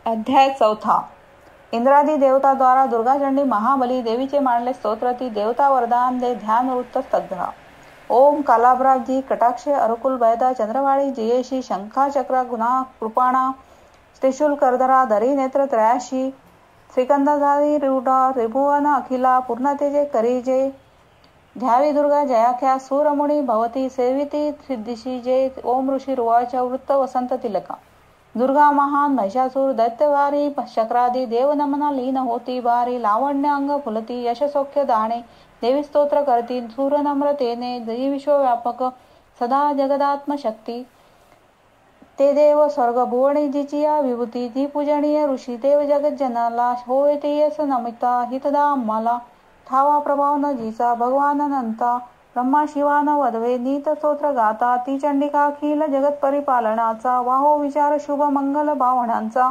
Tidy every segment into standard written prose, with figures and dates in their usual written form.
अध्याय 4. इंद्रादी देवता द्वारा दुर्गाचंडी महाबली देवीचे मांडले स्तोत्र. ती देवता वरदान दे ध्यान वृत्त स्तग्धा. ओम कालाभ्राजी कटाक्षे अरुकुल भयदा चंद्रवाळी जियेशी शंखा चक्र गुणा कृपाणा त्रिशूल करधरा धरी नेत्र त्रयाशी श्रीकंधाधारी रूढा त्रिभुवन अखिला पूर्णतेजे करीजे ध्यावी दुर्गा जयाख्या सूरमुनी भवती सेविती सिद्धिशी जे ओम ऋषी रुवाच वृत्त वसंत तिलका. दुर्गा महान महिषासूर दैत्यवारी शक्रादी देव नमना लीन होती बारी लावण्य अंग फुलती यशसौख्य दाणे देवी स्तोत्र करती सूर नम्रतेने देवी विश्वव्यापक सदा जगदात्म शक्ती ते देव स्वर्ग भुवणी जिचिया विभूती जी पूजनीय ऋषी देव जगत जनाला होय ते यस नमिता हितदा आम्हाला ठावा प्रभाव न जिचा भगवान अनंता ब्रह्मा शिवान वधवे नीत स्तोत्र गाता ती चंडिका अखिल जगत परिपालनाचा वाहो विचार शुभ मंगल भावनांचा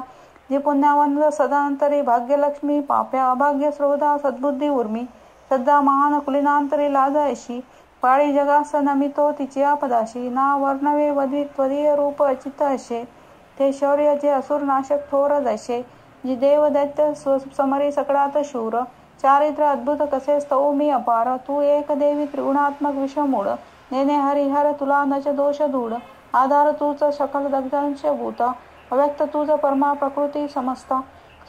जी पुण्यावंत सदांतरी भाग्यलक्ष्मी पाप्या अभाग्य श्रोधा सद्बुद्धी उर्मी सद्दा महान कुलिनांतरी लाजायशी पाळी जगास नमितो तिच्या पदाशी ना वर्णवे वधी त्वदीय रूप अचित असे ते शौर्य जे असुर नाशक थोर जसे जी देव दैत्य समरी सकळात शूर चारित्र अद्भुत कसे स्तव मी अपार तू एक देवी त्रिगुणात्मक विषमूळ नेने हरिहर तुला नच दोष धूळ आधार तूच सकल दग्धांश भूता अव्यक्त तुझ परमा प्रकृती समस्ता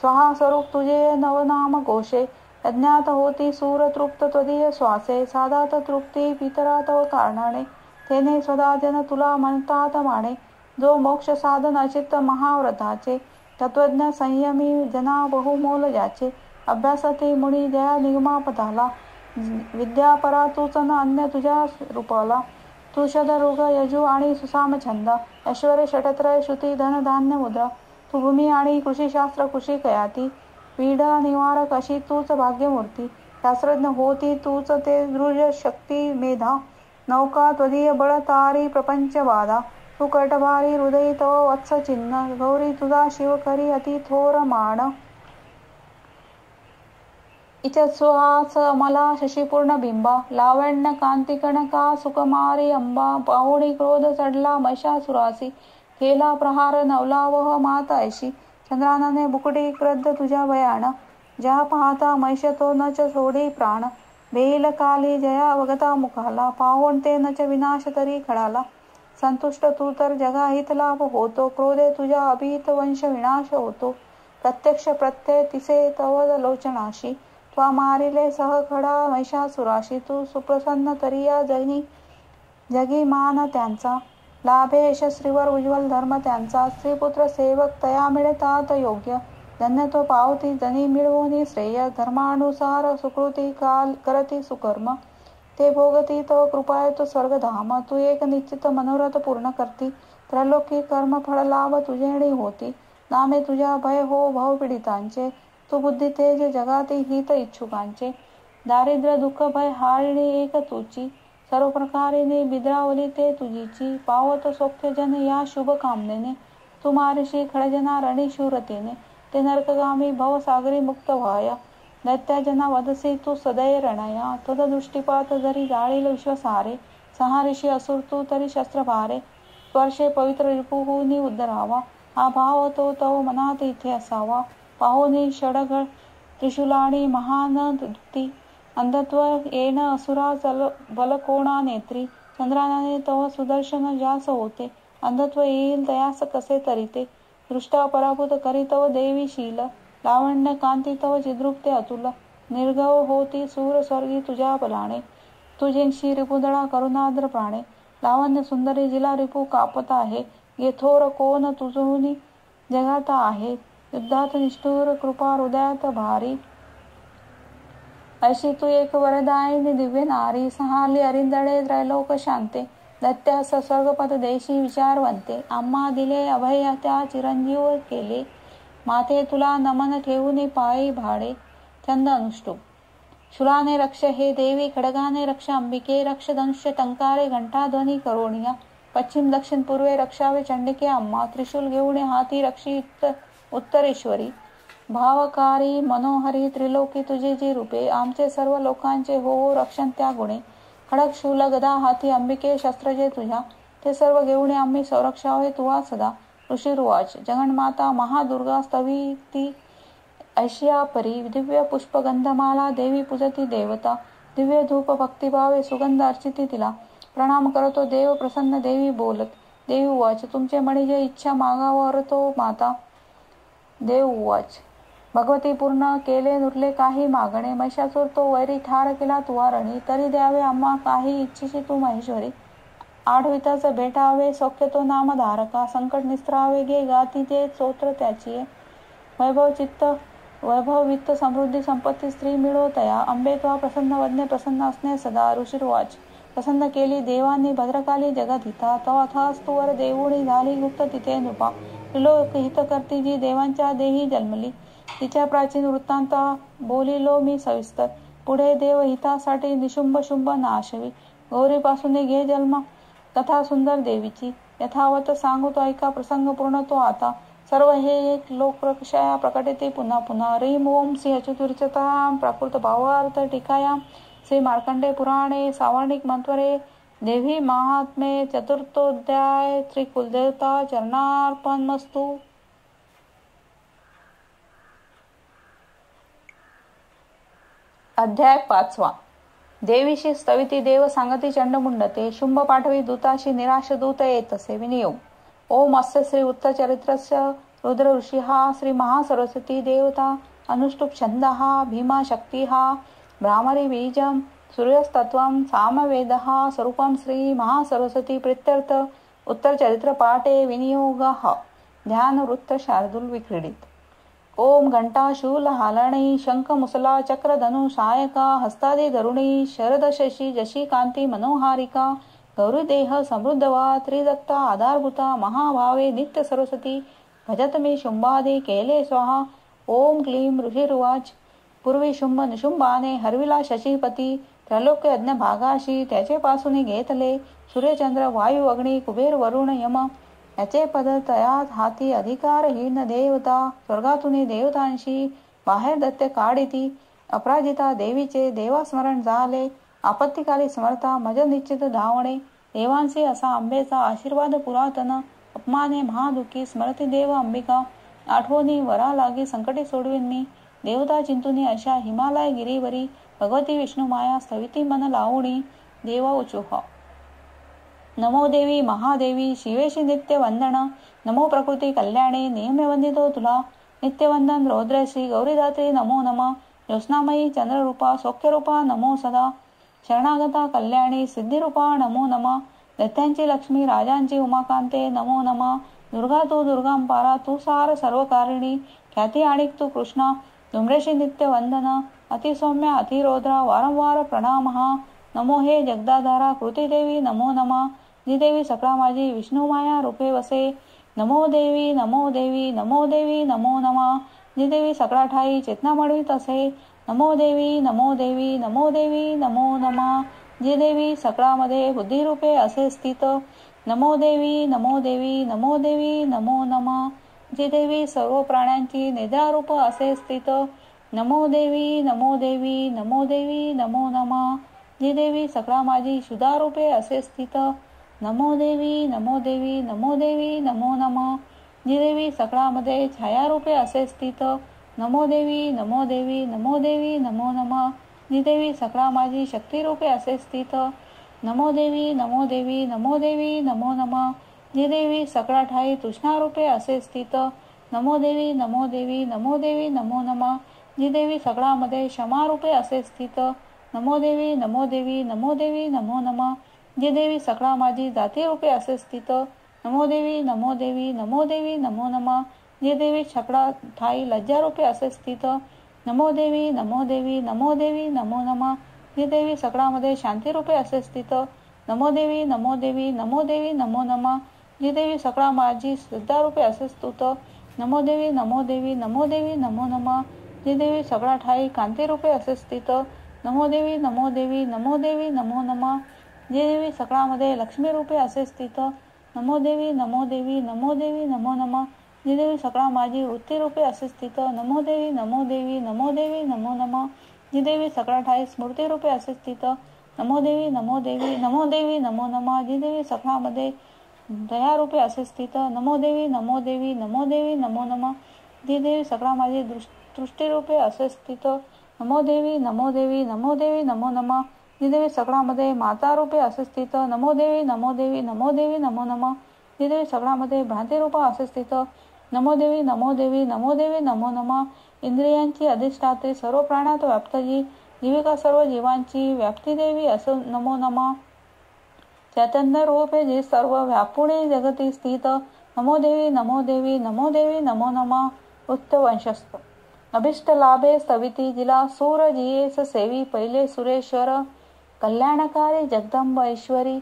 स्वहा स्वरूप तुझे नवनाम घोषे अज्ञात होती सूर तृप्त त्वदीय श्वासे साधात तृप्ती पितरात कारणाने तेने स्वदाजन तुला म्हणतात माने जो मोक्ष साधन अचित महाव्रताचे तत्वज्ञ संयमी जना बहुमोल ज्याचे अभ्यासाते मुनी जया निगमापदाला विद्या परा तूच न अन्य तुझ्या रूपाला तू शतऋग यजू आणि सुसाम छंद ऐश्वर षटत्रय श्रुती धन धान्य मुद्रा तू भूमी आणि कृषीशास्त्र कृषी कयाती पीडा निवारक अशी तूच भाग्यमूर्ती शास्त्रज्ञ होती तूच ते दृढ शक्ती मेधा नौका त्वदीय बळ तारी प्रपंच बाधा तू कटभारी हृदय तव वत्स चिन्ह गौरी तुझा शिव करी अति थोर मान इचत्सुहास अमला शशीपूर्ण बिंबा लावण्य कांती कणका सुकुमारी अंबा पाहुणी क्रोध चढला महिषासुरासी केला प्रहार नवलावह मात ऐशी चंद्रानाने बुकडी क्रद्ध तुझ्या भयान ज्या पाहता महिष तो नच सोडी प्राण बेल काली जया वगता मुखाला पाहुण ते नच विनाश तरी खडाला संतुष्ट तू तर जगा हित लाभ होतो क्रोधे तुझ्या अभीत वंश विनाश होतो प्रत्यक्ष प्रत्यय तिसे तव लोचनाशी त्वा मारिले सह खडा महिषासुराशी तू सुप्रसन्न तरिया जगी मान त्यांचा लाभे यशस्वीवर उज्ज्वल धर्म त्यांचा स्त्रीपुत्र सेवक तया मिळतात योग्य धन्य तो पावती जनी मिळवून श्रेय धर्मानुसार सुकृती काल करती सुकर्म ते भोगती तो कृपाय तो स्वर्गधाम तू एक निश्चित मनोरथ पूर्ण करती त्रैलोकी कर्म फळ लाभ तुझेणी होती नामे तुझ्या भय हो भवपीडितांचे तू बुद्धी तेज जगाती हित इच्छुकांचे दारिद्र्य दुःख भय हारिणी एक तुची सर्व प्रकारेने बिद्रावली ते तुझीची पावत सौख्यजन या शुभ कामनेने तू मारिशी खडजना रणी शूरतेने ते नरकगामी भवसागरी मुक्त व्हाया दैत्याजना वदसी तू सदय रणया तद दृष्टीपात जरी जाळील विश्वसारे संहारिशी असुर तू तरी शस्त्र भारे स्पर्शे पवित्र रिपुहुनी उद्धरावा हा भाव तो तव मनात इथे असावा पाहुनी षडग त्रिशूलाणी महान दुती अंधत्व येण असुरा बलकोणा नेत्री चंद्रानाने तव सुदर्शन जास होते अंधत्व येईल तयास कसे तरीते दृष्टा पराभूत करी तव देवी शील लावण्य कांती तव चिद्रूप ते अतुल निर्गव होती सूर स्वर्गी तुझ्या बलाने तुझेशी रिपुदळा करुणाद्र प्राणे लावण्य सुंदरी जिला रिपू कापता आहे येथोर कोण तुझुनी जगाता आहे युद्धात निष्ठुर कृपा हृदयात भारी अशी तू एक वरदायिनी दिव्य नारी सहाली अरिंदळे त्रैलोक शांते दैत्यास स्वर्गपद देशी विचारवंते आम्हा दिले अभय त्या चिरंजीव केले माते तुला नमन ठेवून पायी भाडे छंद अनुष्टुप शूलाने रक्ष हे देवी खडगाने रक्ष अंबिके रक्ष धनुष्य टंकारे घंटाध्वनी करोणिया पश्चिम दक्षिण पूर्वे रक्षावे चंडिके अम्मा त्रिशूल घेऊन हाती रक्षी उत्तरेश्वरी भावकारी मनोहरी त्रिलोकी तुझी जी रूपे आमचे सर्व लोकांचे हो रक्षण त्या गुणे खडक शूल गदा हाती अंबिके शस्त्र जे तुझ्या ते सर्व घेऊन आम्ही संरक्षावे तुवा सदा ऋषिर्वाच जगन्माता महादुर्गा स्तविती ऐश्या परी दिव्य पुष्पगंधमाला देवी पूजती देवता दिव्य धूप भक्तिभावे सुगंध अर्चिती तिला प्रणाम करतो देव प्रसन्न देवी बोलत देवी उवाच तुमचे मणी जे इच्छा मागावर तो माता देव उवाच भगवती पूर्ण केले नुरले काही मागणे महिषासूर तो वैरी ठार केला तुवारणी तरी द्यावे आम्हा काही इच्छिशी तू महेश्वरी आठविताच भेटावे सौख्य तो नामधारका संकट निस्त्रावे गे गाती जे स्तोत्र त्याची वैभव वित्त समृद्धी संपत्ती स्त्री मिळो तया अंबे त्वा प्रसन्न वदने प्रसन्न असणे सदा ऋषिर्वाच प्रसन्न केली देवांनी भद्रकाली जगदहिता तवाथास तुवर देऊणी झाली गुप्त तिथे नृपा त्रिलोक हित करती जी देवांच्या देही जन्मली तिच्या प्राचीन वृत्तांता बोलिलो मी सविस्तर पुढे देव हितासाठी निशुंभ शुंभ नाशवी गौरीपासून घे जन्म कथा सुंदर देवीची यथावत सांगू तो ऐका प्रसंग पूर्ण तो आता सर्व हे एक लोकप्रक्षया प्रकटते पुन्हा पुन्हा रीम ओम श्री अच्युतचता प्राकृत भावार्थ टीकाया श्री मार्कंडे पुराणे सावर्णिक मंत्वरे देवी महात्मे चतुर्थोध्याय श्री कुलदेवता चरणार्पणमस्तु। अध्याय 5 देवीशी स्तविती देव सांगती चंडमुंडते शुंभ पाठवी दूताशी निराश दूत येतसे विनियोग ओम अस्य श्री उत्तरचरित्रस्य रुद्र ऋषी श्री महासरस्वती देवता अनुष्टुप छंद भीमा शक्ती भ्रामरी बीजम सूर्यस्तत्वं सामवेद स्वरूपम श्री महासरस्वती प्रीत्यर्थ उत्तरचरित्र पाठे विनियोग ध्यान वृत्त शार्दूल विक्रीडित ओम घंटा शूल हालणी शंख मुसला चक्र धनु सायका हस्तादी धरुणी शरद शशी जशी कांती मनोहारिका गौरीदेह समृद्धवा त्रिदत्ता आधारभूता महाभावे नित्य सरस्वती भजत मी शुंभादी केले स्वाहा ओम क्लीम ऋषिर्वाच पूर्वी शुंभ निशुंभाने हरविला शशीपती त्रैलोक्य यज्ञ भागाशी त्याचे पासून घेतले सूर्यचंद्र वायू अग्नी कुबेर वरुण यम याचे पद तयात हाती अधिकारहीन देवता स्वर्गातून देवतांशी बाहेर दत्ते काढिती अपराजिता देवीचे देवास्मरण झाले आपत्तिकाली समर्था मज निश्चित धावणे देवांशी असा अंबेचा आशीर्वाद पुरातन अपमाने महादुखी स्मरती देव अंबिका आठवणी वरा लागी संकटे सोडवीन मी देवता चिंतुनी अशा हिमालय गिरीवरी भगवती विष्णू माया स्थविती मन लावणी देवा उचुहा नमो देवी महादेवी शिवेशी नित्य वंदन नमो प्रकृती कल्याणी नेहमी वंदितो तुला नित्यवंदन रौद्रश्री गौरीदात्री नमो नम ज्योत्स्नामयी चंद्ररूपा सौख्यरूपा नमो सदा शरणागता कल्याणी सिद्धिरूपा नमो नम दैत्यांची लक्ष्मी राजांची उमाकांते नमो नम दुर्गा तू दुर्गांपारा तू सार सर्वकारिणी ख्याती आणिक तू कृष्णा डुमरेशी नित्य वंदन अतिसौम्य अतिरौद्रा वारंवार प्रणाम नमो हे जगदाधारा कृतीदेवी नमो नम देवी सकळा माझी विष्णू माया रूपे वसे नमो देवी नमो देवी नमो देवी नमो नमः देवी सकळा ठाई चेतना मळवीत असे नमो देवी नमो देवी नमो देवी नमो नमः देवी सकळामध्ये बुद्धिरूपे असे स्थित नमो देवी नमो देवी नमो देवी नमो नमः देवी सर्व प्राण्यांची निद्रारूप असे स्थित नमो देवी नमो देवी नमो देवी नमो नमः देवी सकळा माझी शुद्धारूपे असे स्थित नमो देवी नमो देवी नमो देवी नमो नमः देवी सकळामध्ये छायारूपे असे स्थित नमो देवी नमो देवी नमो देवी नमो नमः देवी सकळा माझी शक्तिरूपे असे स्थित नमो देवी नमो देवी नमो देवी नमो नमः देवी सकळा ठाई तृष्णारूपे असे स्थित नमो देवी नमो देवी नमो देवी नमो नमः देवी सकळामध्ये क्षमारूपे असे स्थित नमो देवी नमो देवी नमो देवी नमो नमः देवी सकळा माझी जातीरूपे असे स्थित नमो देवी नमो देवी नमो देवी नमो नमः देवी सकळा ठाई लज्जारूपे असे स्थित नमो देवी नमो देवी नमो देवी नमो नमः देवी सकळामध्ये शांतीरूपे असे स्थित नमो देवी नमो देवी नमो देवी नमो नमः देवी सकळा माझी श्रद्धारूपे असे स्तुत नमो देवी नमो देवी नमो देवी नमो नमः देवी सकळा ठाई कांतीरूपे असे स्थित नमो देवी नमो देवी नमो देवी नमो नमः देवी सकळामध्ये लक्ष्मीरूपे असे स्थित नमो देवी नमो देवी नमो देवी नमो नमः देवी सकळा माझी वृत्तीरूपे असे स्थित नमो देवी नमो देवी नमो देवी नमो नमः देवी सकळा ठाई स्मृतीरूपे असे स्थित नमो देवी नमो देवी नमो देवी नमो नमः देवी सकळामध्ये दयारूपे असे स्थित, नमो देवी नमो देवी नमो देवी नमो नम. दी देवी सगळा माझी दृष्टीरूपे असे स्थित, नमो देवी नमो देवी नमो देवी नमो नम. दी देवी सगळामध्ये माता रूपे असे स्थित, नमो देवी नमो देवी नमो देवी नमो नम. दी देवी सगळामध्ये भ्रांतिरूपा असे स्थित, नमो देवी नमो देवी नमो देवी नमो नम. इंद्रियांची अधिष्ठाते, सर्व प्राणात व्याप्त जी, जीविका सर्व जीवांची व्याप्ती देवी असो नमो नम. चैतन्य रूपे जे सर्व व्यापुणे जगती स्थित, नमो देवी नमो देवी नमो देवी नमो नम. वंशस्थ अभिष्ट लाभे स्तविती, जिला सूर जियेस सेवी पहिले सुरेश्वर, कल्याणकारी जगदंब ऐश्वरी.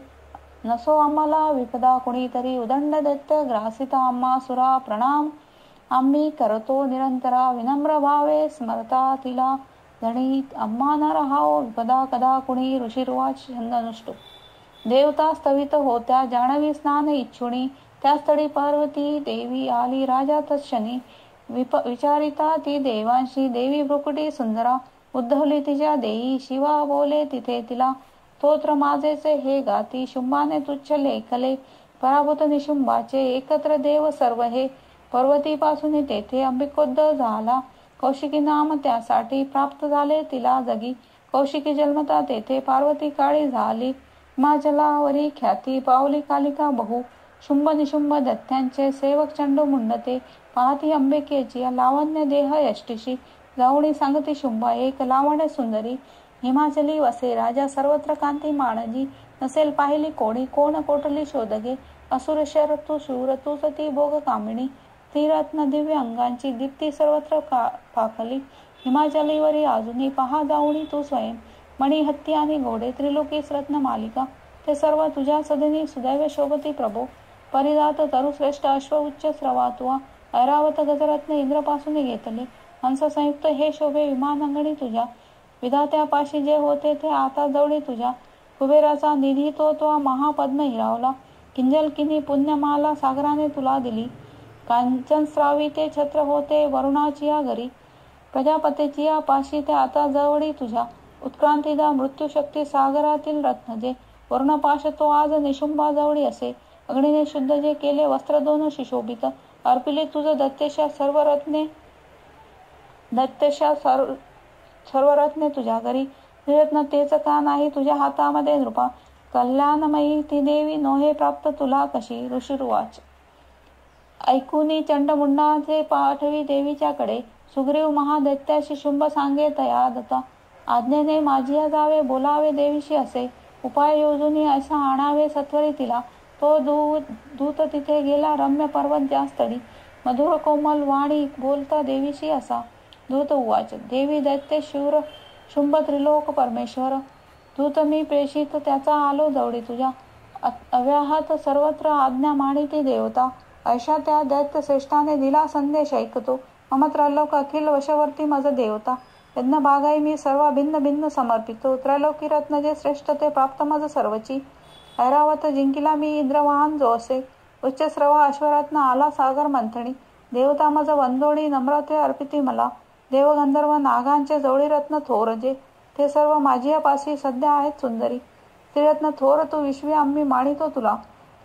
नसो आम्हाला विपदा कुणीतरी, उदंड दैत्य ग्रासिता आम्हा सुरा, प्रणाम आम्ही करतो निरंतरा, विनम्र भावे स्मरता तिला धणी, आम्हा न रहाओ विपदा कदा कुणी. ऋषिर्वाच छंदनुष्टू. देवता स्तवित होत्या जाणवी स्नान इच्छुणी, त्या स्थळी पार्वती देवी आली राजा तत्क्षणी. विचारिता ती देवांशी, देवी भ्रुकुटी सुंदरा, उद्धवली तिच्या देई, शिवा बोले तिथे तिला, स्तोत्र माझेचे हे गाती, शुंभाने तुच्छ लेखले, पराभूत निशुंभाचे एकत्र देव सर्व हे. पर्वतीपासून तेथे अंबिकोद्भव झाला, कौशिकी नाम त्यासाठी प्राप्त झाले तिला जगी. कौशिकी जन्मता तेथे पार्वती काळी झाली, हिमाचलावरी ख्याती पावली कालिका बहु. शुंभ निशुंभ दैत्यांचे सेवक चंडू मुंडते, पाहती अंबिकेची लावण्य देह यष्टीशी. जाऊणी सांगती शुंभ एक लावण्य सुंदरी, हिमाचली वसे राजा सर्वत्र कांती माणजी. नसेल पाहिली कोणी कोण कोटली शोधगे, असुर शर तू शूर तूच ती भोग कामिणी. त्रिरत्न दिव्य अंगांची दीप्ती सर्वत्र पाखली, हिमाचलीवरी अजूनही पहा जाऊणी तू स्वयं. मणी हत्ती आणि घोडे त्रिलोकीस रत्न मालिका, ते सर्व तुझ्या सदनी सुदैव शोभती प्रभो. परिदात तरुश्रेष्ठ अश्व उच्च स्रवातुआ, ऐरावत गजरत्न इंद्रपासून घेतले. हंस संयुक्त हे शोभे विमान अंगणी तुझ्या, विधात्यापाशी जे होते ते आता जवळी तुझ्या. कुबेराचा निधी तो महापद्म हिरावला, किंजल किनी पुण्यमाला सागराने तुला दिली. कांचन स्रावी ते छत्र होते वरुणाची या घरी, प्रजापतीची या पाशी ते आता जवळी तुझ्या. उत्क्रांतीदा मृत्यूशक्ती सागरातील रत्न जे, वरुणपाश तो आज निशुंभा जवळी असे. अग्नीने शुद्ध जे केले वस्त्र दोन शिशोभित, अर्पिले तुझ दत्तेशा सर्व रत्ने तुझ्या घरी. त्रिरत्न तेच का नाही तुझ्या हातामध्ये नृपा, कल्याणमयी ती देवी नोहे प्राप्त तुला कशी. ऋषिर्वाच. ऐकुनी चंडमुंडाचे पाठवी देवीच्याकडे, सुग्रीव महादैत्याशी शुंभ सांगे तया दत्ता. आज्ञेने माझिया जावे बोलावे देवीशी असे, उपाय योजूनी असा आणावे सत्वरी तिला. तो दूत तिथे गेला रम्य पर्वत ज्या स्थळी, मधुर कोमल वाणी बोलता देवीशी असा. दूत उवाच. देवी दैत्य शूर शुंभ त्रिलोक परमेश्वर, दूत मी प्रेषित त्याचा आलो जवळी तुझ्या. अव्याहत सर्वत्र आज्ञा मानिती देवता, ऐशा त्या दैत्य श्रेष्ठाने दिला संदेश ऐकतो. मम त्रैलोक अखिल वशवर्ती मज देवता, यज्ञ बागाई मी सर्व भिन्न भिन्न समर्पितो. त्रैलोकी रत्न जे श्रेष्ठ ते प्राप्त मज सर्वची, ऐरावत जिंकिला मी इंद्रवाहन जो असे. उच्चस्रवा अश्वरत्न आला सागर मंथणी, देवता मज वंदोणी नम्रते अर्पिती मला. देवगंधर्व नागांचे जवळी रत्न थोर जे, ते सर्व माझियापाशी सध्या आहेत सुंदरी. त्रिरत्न थोर तू विश्वी आम्ही मानितो तुला,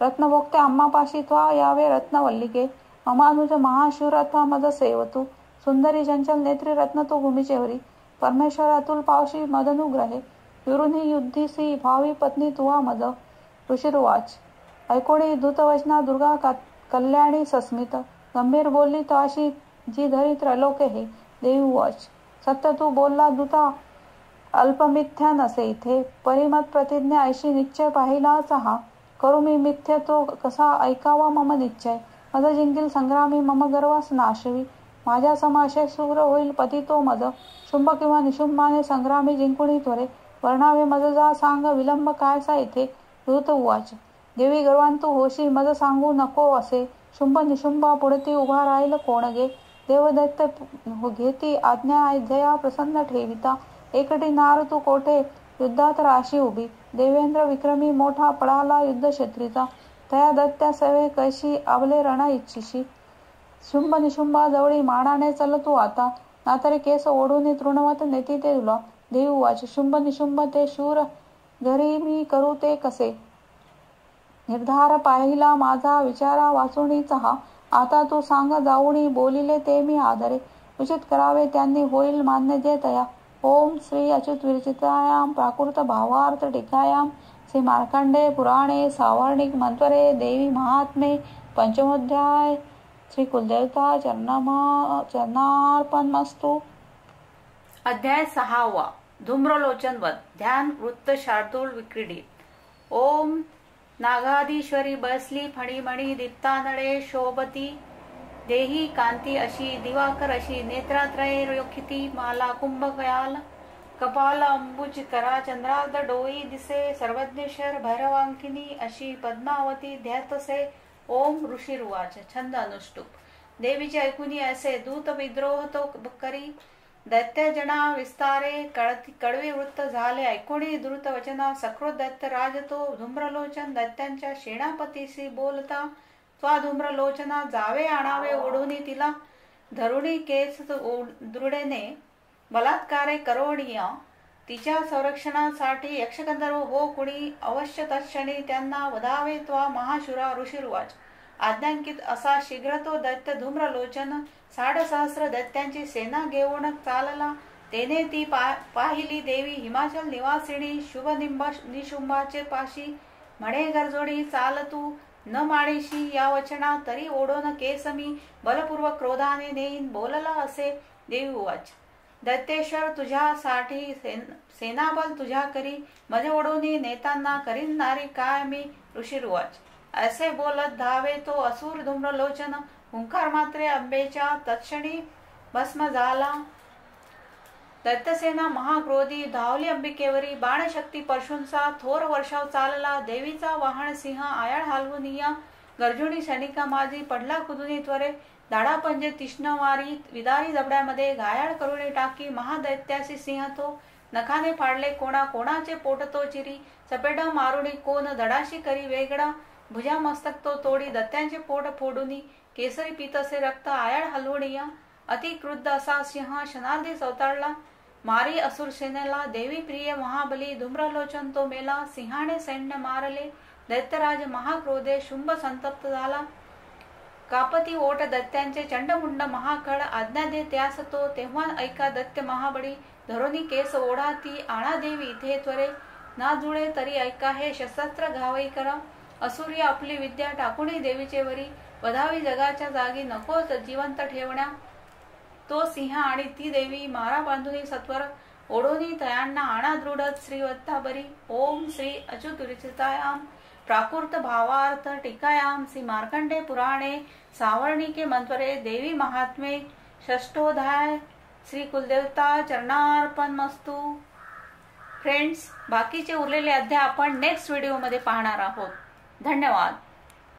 रत्नभोक्ते आम्हापाशी त्वा यावे रत्नवल्लिके. ममानुज महाशूर अथवा मज सेवतू, सुंदरी चंचल नेत्री रत्न तू भूमीचेवरी. परमेश्वर अतुल पावशी मदनुग्रहे, विरुनी युद्धीसी भावी पत्नी तुवा मज. ऋषिर्वाच. ऐकोणी दूतवचना दुर्गा कल्याणी सस्मित, गंभीर बोलली ताशी जी धरी त्रैलोके हे. देवी उवाच. सत्य तू बोलला दूता, अल्पमिथ्या नसे इथे. परिमत प्रतिज्ञा ऐशी निश्चय पाहिलाच हा, करू मी मिथ्य तो कसा ऐकावा मम निश्चय. मज जिंकील संग्रामी मम गर्वास नाशवी, माझ्या समाशय शूर होईल पती तो मज. शुंभ किंवा निशुंभाने संग्रामी जिंकुणी त्वरे, वर्णावे मज जा सांग विलंब कायसा इथे. दूत उवाच. देवी गर्वांतू होशी मज सांगू नको असे, शुंभ निशुंभा पुढती उभा राहील कोण गे. देवदैत्य घेती आज्ञा जया प्रसन्न ठेविता, एकटी नार तू कोठे युद्धात राशी उभी. देवेंद्र विक्रमी मोठा पळाला युद्धक्षेत्रीचा, तया दैत्या सवे कैशी आवले रण इच्छिशी. शुंभ निशुंभा जवळी मानाने चल तू आता, नातरी केस ओढून तृणवत नेती ते तुला. देवी उवाच. शुंभ निशुंभ ते शूर घरी मी करू ते कसे, निर्धार पाहिला माझा विचारा वाचुनीचा हा. आता तू सांग जाऊनी बोलिले ते मी आदरे. उचित करावे त्यांनी होईल मान्य जे तया. ओम श्री अच्युत विरचितायाम प्राकृत भावार्थ टीकायाम श्री मार्कंडे पुराणे सावर्णिक मंत्वरे देवी महात्मे पंचमोध्याय श्री कुलदेवता चरणार्पणमस्तु. अध्याय 6. धूम्रलोचन वध. ध्यान वृत्त शार्दूल विक्रीडित. ओम नागाधीश्वरी बसली फणीमणी दीप्तानळे शोभती देही कांती अशी दिवाकर अशी नेत्रात्रये रोखिती माला कुंभकयाल कपाल अंबुज करा चंद्रार्ध डोई दिसे सर्वज्ञेश्वर भैरवांकिनी अशी पद्मावती ध्यातसे. ओम ऋषिरुवाच. छंद अनुष्टुप. देवीचे ऐकुनी असे दूत विद्रोह तो करी दैत्यजना विस्तारे कडवे वृत्त झाले ऐकुणी द्रुत वचना सकृत दैत्य राज तो धूम्रलोचन दैत्यांच्या सेनापतीशी बोलता त्वा धूम्रलोचना जावे आणावे ओढुनी तिला धरुणी केस दृढेने बलात्कारे करोणीय तिच्या संरक्षणासाठी यक्षगंधर्व हो कुणी अवश्य तत्क्षणी त्यांना वधावे त्वा महाशुरा ऋषिरुवाच. आज्ञांकित असा शीघ्र तो दैत्य धूम्रलोचन 6,000 दैत्यांची सेना घेऊन चालला. तेने ती पाहिली देवी हिमाचल निवासिनी शुभ निशुंभाचे पाशी म्हणे गरजोडी चाल तू न माणीशी या वचना तरी ओढोन केस मी बलपूर्वक क्रोधाने नेईन बोलला असे. देवी उवाच. दैत्येश्वर तुझ्यासाठी सेनाबल तुझ्या करी मध्ये ओढोनी नेताना करीन नारी काय मी. ऋषिरुवाच. असे बोलत धावे तो असुर धूम्रलोचन हुंकार मात्रे अंबेच्या तत्क्षणी भस्म झाला. दैत्यसेना महाक्रोधी धावली अंबिकेवरी बाणशक्ती परशुंचा थोर वर्षाव चालला. देवीचा वाहन सिंह आयाळ हलवूनिया गर्जुनी सैनिका माझी पडला कुदुनी त्वरे दाडा पंजे तीक्ष्ण वारी विदारी जबड्यामध्ये घायाळ करुणी टाकी महादैत्यासी सिंह तो नखाने फाडले कोणाचे पोट तो चिरी चपेट मारुणी कोण धडाशी करी वेगळा भुजा मस्तक तो तोडी दत्त्यांचे पोट फोडुनी केसरी पितसे रक्त आयाळ हलवणीया अति क्रुद्ध असा सिंह शनार्दी अवतारला मारी असुर सेनेला. देवी प्रिय महाबली धूम्रलोचन तो मेला सिंहाने सैन्य मारले दैत्यराज महाक्रोधे शुंभ संतप्त झाला. कापती ओट दत्त्यांचे चंडमुंड महाकळ आज्ञा दे त्यास तो तेव्हा ऐका दैत्य महाबळी धरोनी केस ओढा ती आणा देवी इथे त्वरे ना जुळे तरी ऐका हे शस्त्र घावई करा. असुरी आपली विद्या टाकुणी देवीचे वरी वधावी जगाच्या जागी नकोच जिवंत ठेवण्या. तो सिंह आणि ती देवी मारा बांधुनी सत्वर ओढोनी तयांना आणा दृढत श्रीवत्ता बरी. ओम श्री अच्युत विरचितायाम प्राकृत भावार्थ टीकायाम श्री मार्कंडे पुराणे सावर्णिके मंत्वरे देवी महात्मे षष्ठोध्याय श्री कुलदेवता चरणार्पणमस्तु. फ्रेंड्स, बाकीचे उरलेले अध्याय आपण नेक्स्ट व्हिडिओ मध्ये पाहणार आहोत. धन्यवाद.